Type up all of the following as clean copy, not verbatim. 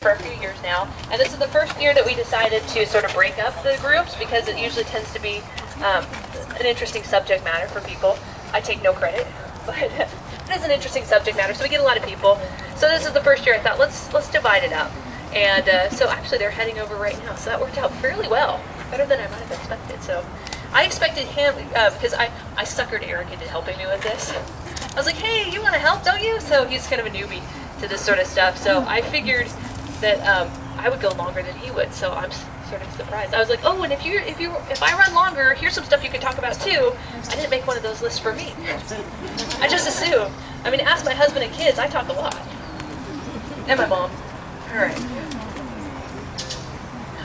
for a few years now, and this is the first year that we decided to sort of break up the groups because it usually tends to be an interesting subject matter for people. I take no credit, but it is an interesting subject matter, so we get a lot of people. So this is the first year I thought, let's divide it up. And so actually they're heading over right now, so that worked out fairly well, better than I might have expected. So I expected him, because I suckered Eric into helping me with this. I was like, hey, you want to help, don't you? So he's kind of a newbie to this sort of stuff, so I figured that I would go longer than he would, so I'm sort of surprised. I was like, oh, and if I run longer, here's some stuff you can talk about too. I didn't make one of those lists for me. I just assume. I mean, ask my husband and kids, I talk a lot. And my mom. All right.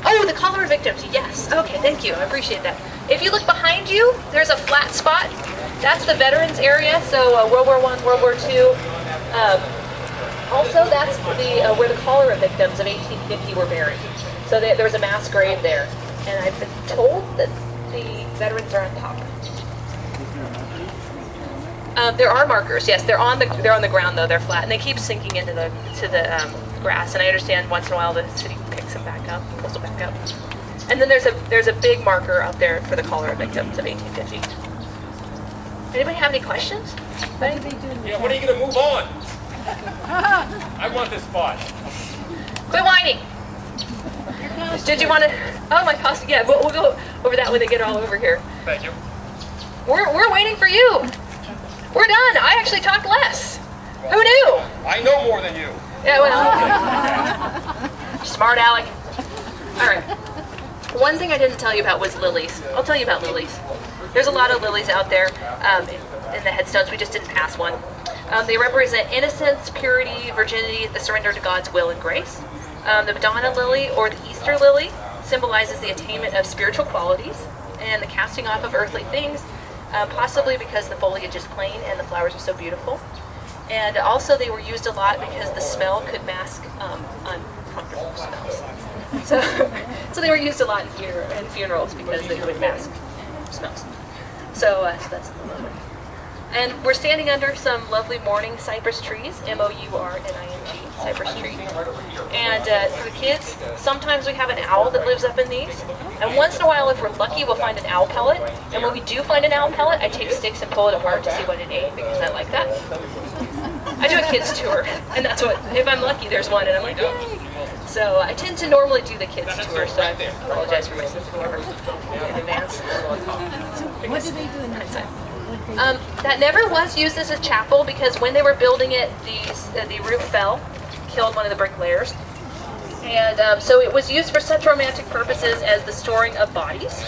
Oh, the cholera victims, yes. Okay, thank you, I appreciate that. If you look behind you, there's a flat spot. That's the veterans area, so World War I, World War II. Also, that's where the cholera victims of 1850 were buried. So there was a mass grave there. And I've been told that the veterans are on top. There are markers, yes. They're on the ground though. They're flat, and they keep sinking into the grass. And I understand once in a while the city picks them back up, pulls them back up. And then there's a big marker up there for the cholera victims of 1850. Anybody have any questions? What do they do? Yeah, when are you going to move on? I want this spot. Quit whining. Did you want to? Oh, my costume. Yeah, we'll go over that when they get all over here. Thank you. We're waiting for you. We're done. I actually talk less. Who knew? I know more than you. Yeah, well. Smart Alec. All right. One thing I didn't tell you about was lilies. I'll tell you about lilies. There's a lot of lilies out there in the headstones. We just didn't pass one. They represent innocence, purity, virginity, the surrender to God's will and grace. The Madonna lily, or the Easter lily, symbolizes the attainment of spiritual qualities and the casting off of earthly things, possibly because the foliage is plain and the flowers are so beautiful. And also they were used a lot because the smell could mask uncomfortable smells. So they were used a lot in funerals because they would mask smells. So that's the lily. And we're standing under some lovely morning cypress trees, M-O-U-R-N-I-N-G, cypress trees. And for the kids, sometimes we have an owl that lives up in these. And once in a while, if we're lucky, we'll find an owl pellet. And when we do find an owl pellet, I take sticks and pull it apart to see what it ate, because I like that. I do a kids tour, and that's what, if I'm lucky, there's one, and I'm like, yay! So I tend to normally do the kids tour, so I apologize for my sense of humor in advance. What do they do in that? That never was used as a chapel because when they were building it, the roof fell, killed one of the bricklayers. And so it was used for such romantic purposes as the storing of bodies.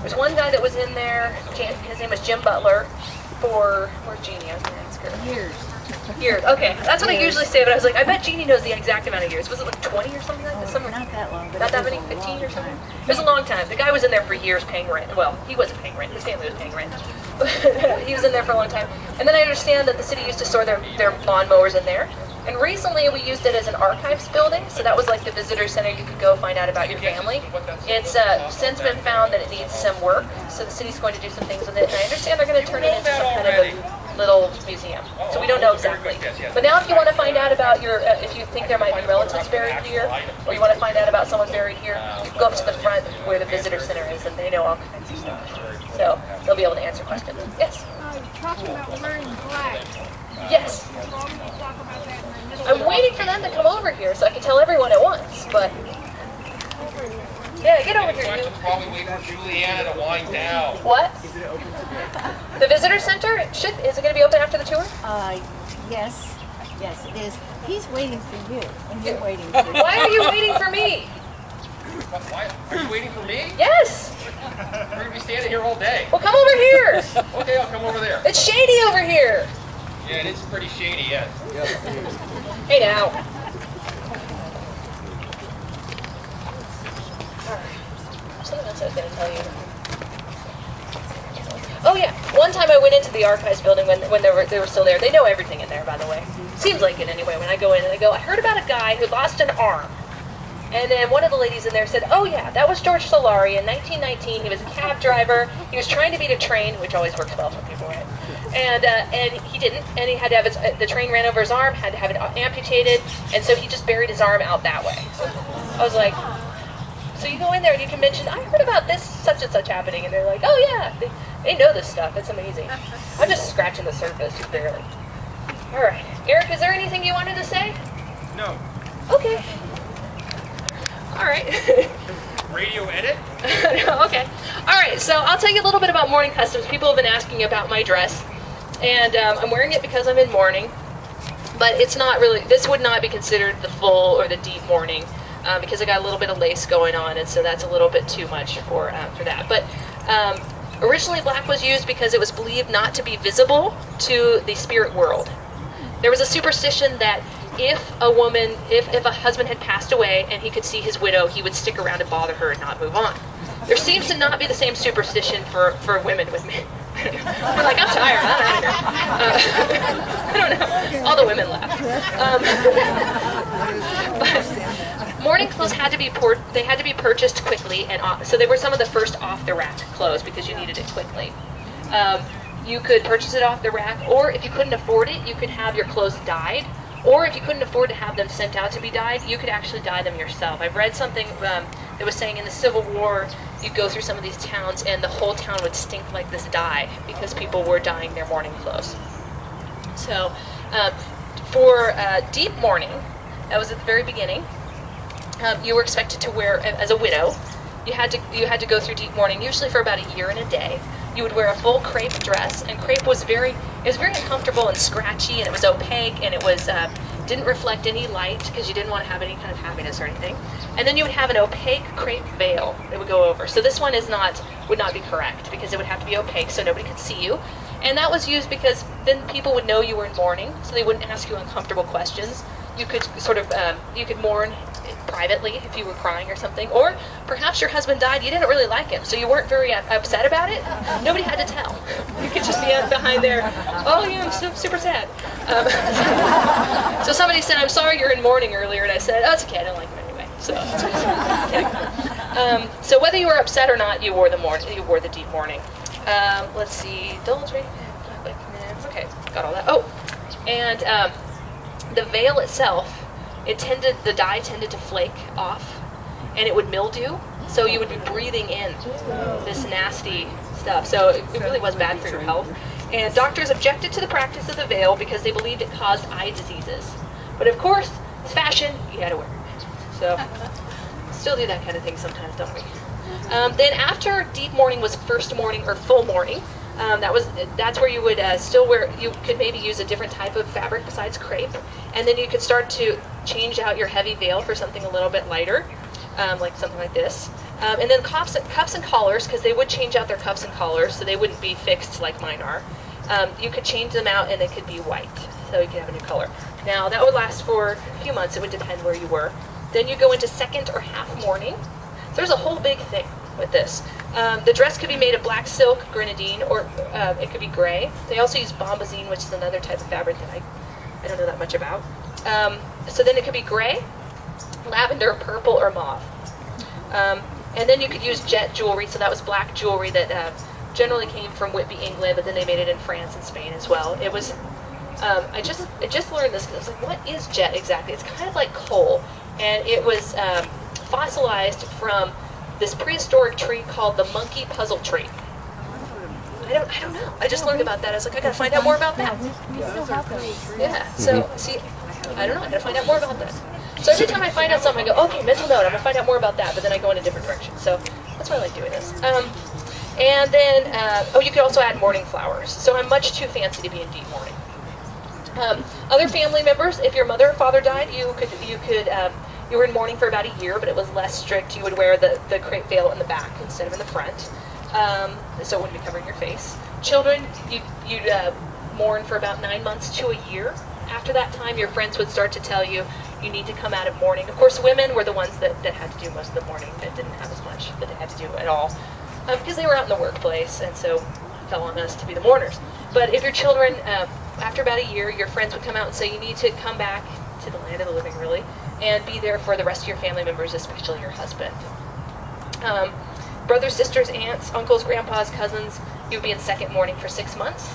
There's one guy that was in there, his name was Jim Butler, for, where's Jeannie? I was going to ask her. Years, okay. That's what I usually say, but I was like, I bet Jeannie knows the exact amount of years. Was it like 20 or something like that? Not that long. Not that many? 15 or something? It was a long time. The guy was in there for years paying rent. Well, he wasn't paying rent. His family was paying rent. He was in there for a long time. And then I understand that the city used to store their lawnmowers in there. And recently we used it as an archives building, so that was like the visitor center. You could go find out about your family. It's since been found that it needs some work, so the city's going to do some things with it. And I understand they're going to turn it into some kind of a little museum. So we don't know exactly. But now if you want to find out about if you think there might be relatives buried here, or you want to find out about someone buried here, you can go up to the front where the visitor center is, and they know all kinds of stuff. So they'll be able to answer questions. Yes? You're talking about wearing black. Yes. As long as you talk about that in the middle. I'm waiting for them to come over here so I can tell everyone at once, but... Yeah, get over here, you. Probably wait for Juliana to wind down. What? The visitor center? Is it going to be open after the tour? Yes. Yes, it is. He's waiting for you, and you're waiting for him. Why are you waiting for me? Why? Are you waiting for me? Yes. We're going to be standing here all day. Well, come over here. Okay, I'll come over there. It's shady over here. Yeah, it is pretty shady, yes. Hey, now. Something else I was going to tell you. Oh yeah, one time I went into the archives building when they were still there. They know everything in there, by the way. Seems like it anyway. When I go in and I go, I heard about a guy who lost an arm. And then one of the ladies in there said, oh yeah, that was George Solari in 1919. He was a cab driver. He was trying to beat a train, which always works well for people, right? And he didn't, and he had to have the train ran over his arm, had to have it amputated, and so he just buried his arm out that way. So I was like, so you go in there and you can mention, I heard about this such and such happening, and they're like, oh yeah, they know this stuff, it's amazing. I'm just scratching the surface, just barely. All right, Eric, is there anything you wanted to say? No. Okay. All right. Radio edit? Okay. All right, so I'll tell you a little bit about mourning customs. People have been asking about my dress, and I'm wearing it because I'm in mourning, but it's not really, this would not be considered the full or the deep mourning, because I got a little bit of lace going on, and so that's a little bit too much for that. But originally black was used because it was believed not to be visible to the spirit world. There was a superstition that if a husband had passed away and he could see his widow, he would stick around and bother her and not move on. There seems to not be the same superstition for women with me. We're like, I'm tired, I'm out of here. I don't know. All the women laugh. But mourning clothes had to be purchased quickly, and so they were some of the first off-the-rack clothes because you needed it quickly. You could purchase it off the rack, or if you couldn't afford it, you could have your clothes dyed. Or if you couldn't afford to have them sent out to be dyed, you could actually dye them yourself. I've read something that was saying in the Civil War, you'd go through some of these towns and the whole town would stink like this dye because people were dyeing their mourning clothes. So for deep mourning, that was at the very beginning, you were expected to wear, as a widow, you had to go through deep mourning, usually for about a year and a day. You would wear a full crepe dress, and crepe was very uncomfortable and scratchy, and it was opaque, and it was didn't reflect any light because you didn't want to have any kind of happiness or anything. And then you would have an opaque crepe veil that would go over. So this one would not be correct because it would have to be opaque so nobody could see you. And that was used because then people would know you were in mourning, so they wouldn't ask you uncomfortable questions. You could you could mourn privately if you were crying or something, or perhaps your husband died, you didn't really like him, so you weren't very upset about it. Nobody had to tell. You could just be behind there, oh yeah, I'm super sad. So somebody said, I'm sorry you're in mourning earlier, and I said, oh, it's okay, I don't like him anyway. So whether you were upset or not, you wore the deep mourning. Let's see, indulge me. Okay, got all that. Oh, and the veil itself, the dye tended to flake off, and it would mildew, so you would be breathing in this nasty stuff. So it really was bad for your health. And doctors objected to the practice of the veil because they believed it caused eye diseases. But of course, it's fashion, you had to wear it. So still do that kind of thing sometimes, don't we? Then after deep mourning was first mourning or full mourning. That's where you would still wear. You could maybe use a different type of fabric besides crepe, and then you could start to change out your heavy veil for something a little bit lighter, like something like this. And then cuffs and collars, because they would change out their cuffs and collars, so they wouldn't be fixed like mine are. You could change them out, and they could be white, so you could have a new color. Now that would last for a few months. It would depend where you were. Then you go into second or half mourning. So there's a whole big thing with this. The dress could be made of black silk, grenadine, or it could be gray. They also use bombazine, which is another type of fabric that I don't know that much about. So then it could be gray, lavender, purple, or mauve. And then you could use jet jewelry, so that was black jewelry that generally came from Whitby, England, but then they made it in France and Spain as well. It was, I just learned this, because I was like, what is jet exactly? It's kind of like coal, and it was fossilized from this prehistoric tree called the monkey puzzle tree. I don't know. I just learned about that. I was like, I gotta find out more about that. We still have those. Yeah, so, see, I don't know. I gotta find out more about that. So every time I find out something, I go, okay, mental note, I'm gonna find out more about that, but then I go in a different direction. So that's why I like doing this. And then, you could also add mourning flowers. So I'm much too fancy to be in deep mourning. Other family members, if your mother or father died, you were in mourning for about a year, but it was less strict. You would wear the crepe veil in the back instead of in the front, so it wouldn't be covering your face. Children, you'd mourn for about 9 months to a year. After that time, your friends would start to tell you you need to come out of mourning. Of course, women were the ones that had to do most of the mourning, that didn't have as much that they had to do at all, because they were out in the workplace, and so it fell on us to be the mourners. But if your children, after about a year, your friends would come out and say you need to come back to the land of the living, really, and be there for the rest of your family members, especially your husband. Brothers, sisters, aunts, uncles, grandpas, cousins, you would be in second mourning for 6 months.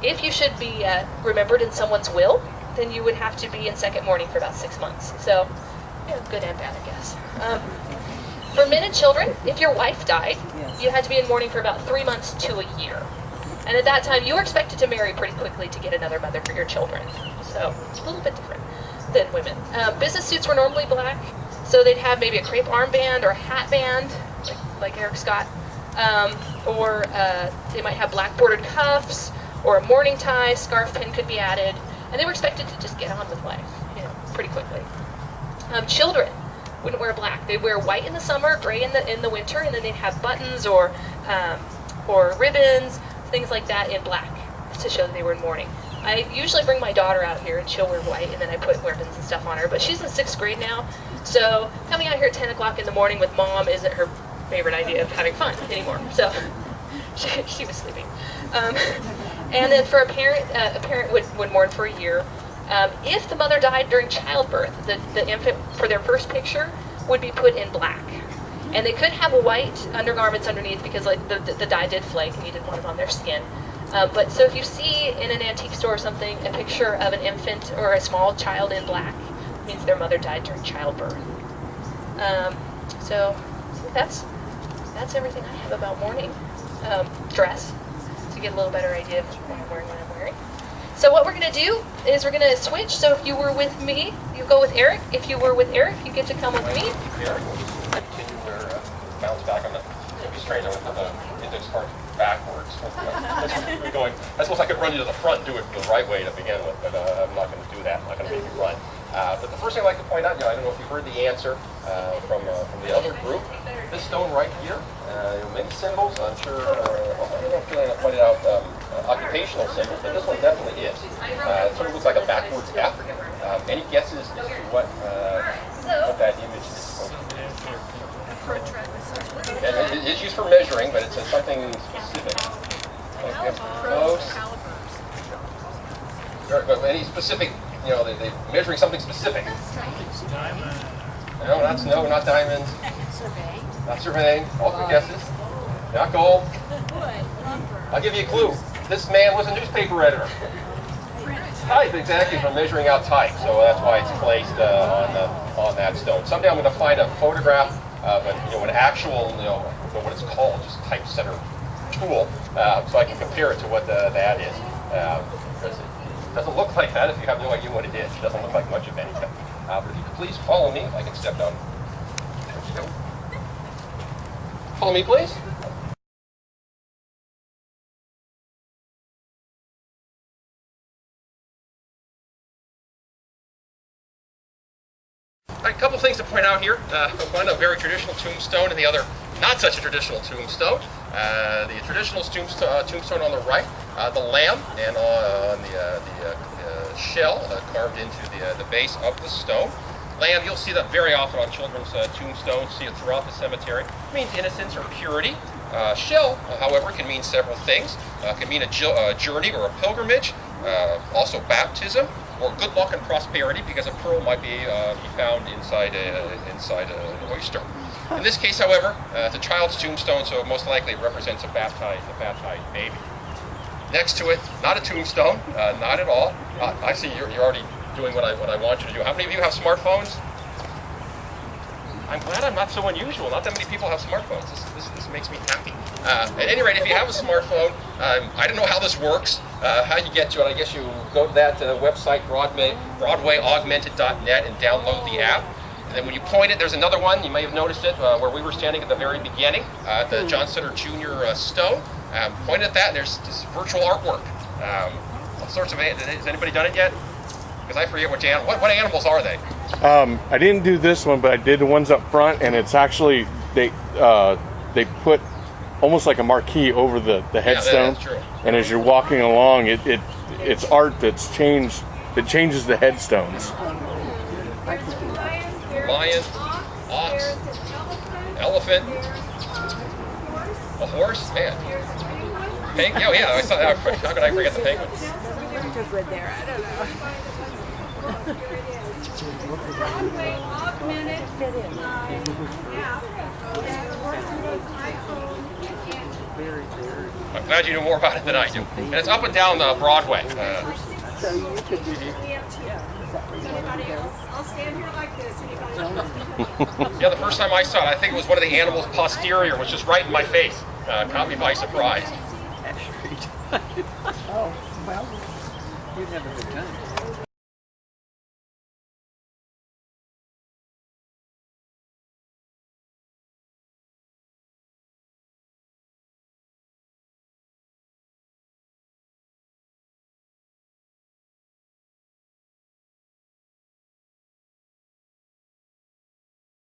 If you should be remembered in someone's will, then you would have to be in second mourning for about 6 months. So, yeah, good and bad, I guess. For men and children, if your wife died, you had to be in mourning for about 3 months to a year. And at that time, you were expected to marry pretty quickly to get another mother for your children. So, it's a little bit different than women. Business suits were normally black, so they'd have maybe a crepe armband or a hat band, like Eric Scott. Or they might have black bordered cuffs, or a mourning tie, scarf pin could be added, and they were expected to just get on with life, pretty quickly. Children wouldn't wear black; they'd wear white in the summer, gray in the winter, and then they'd have buttons or ribbons, things like that in black to show that they were in mourning. I usually bring my daughter out here, and she'll wear white, and then I put ribbons and stuff on her. But she's in 6th grade now, so coming out here at 10 o'clock in the morning with mom isn't her favorite idea of having fun anymore. So she was sleeping. And then for a parent would mourn for a year. If the mother died during childbirth, the infant for their first picture would be put in black. And they could have white undergarments underneath because like the dye did flake and you didn't want it on their skin. But so if you see in an antique store or something a picture of an infant or a small child in black, it means their mother died during childbirth. So that's everything I have about mourning dress, to get a little better idea of what I'm wearing when I'm wearing. So what we're going to do is we're going to switch. So if you were with me, you go with Eric. If you were with Eric, you get to come with me. Eric will just continue their bounce back on the. It'll be strange. I would put the index card backwards. I suppose I could run you to the front and do it the right way to begin with, but I'm not going to do that. I'm not going to make you run. But the first thing I'd like to point out, I don't know if you heard the answer from the other group. This stone right here, many symbols. I'm sure. I don't know if I pointed out occupational symbols, but this one definitely is. It sort of looks like a backwards F. Any guesses as to what that image is supposed to be? It is used for measuring, but it's something specific. But any specific, they're measuring something specific. No, not diamonds. Not surveying. All good guesses. Not gold. I'll give you a clue. This man was a newspaper editor. Type, exactly, for measuring out type. So that's why it's placed on that stone. Someday I'm going to find a photograph of an actual, what it's called, just typesetter tool, so I can compare it to what that is. It doesn't look like that if you have no idea what it is. It doesn't look like much of anything. But if you could please follow me, I can step down. There we go. Follow me, please. A couple things to point out here. One, a very traditional tombstone, and the other, not such a traditional tombstone. The traditional tombstone on the right, the lamb, and on the shell carved into the base of the stone. Lamb, you'll see that very often on children's tombstones, see it throughout the cemetery. It means innocence or purity. Shell, however, can mean several things. It can mean a journey or a pilgrimage, also baptism, or good luck and prosperity, because a pearl might be found inside an oyster. In this case, however, it's a child's tombstone, so most likely it represents a baptized baby. Next to it, not a tombstone, not at all. I see you're already doing what I want you to do. How many of you have smartphones? I'm glad I'm not so unusual. Not that many people have smartphones. This makes me happy. At any rate, if you have a smartphone, I don't know how this works, how you get to it. I guess you go to that website, BroadwayAugmented.net, and download the app. And then when you point it, there's another one, you may have noticed it, where we were standing at the very beginning, the John Sutter Jr. stone. Point at that, and there's this virtual artwork. All sorts of, has anybody done it yet? Because I forget what animals are they? I didn't do this one, but I did the ones up front, and it's actually, they put almost like a marquee over the headstone. That's true. And as you're walking along, it's art that's changed, that changes the headstones. Lion, ox, elephant, a horse, man. Penguin? Oh yeah, I saw that. How could I forget the penguin? there. I don't know. Broadway augmented app that works with iPhone and Glad you know more about it than I do. And it's up and down Broadway. So you could be. Anybody else? I'll stand here like this. Anybody else? Yeah, the first time I saw it, I think it was one of the animals' posterior was just right in my face. Caught me by surprise. Oh, well, you've never been done.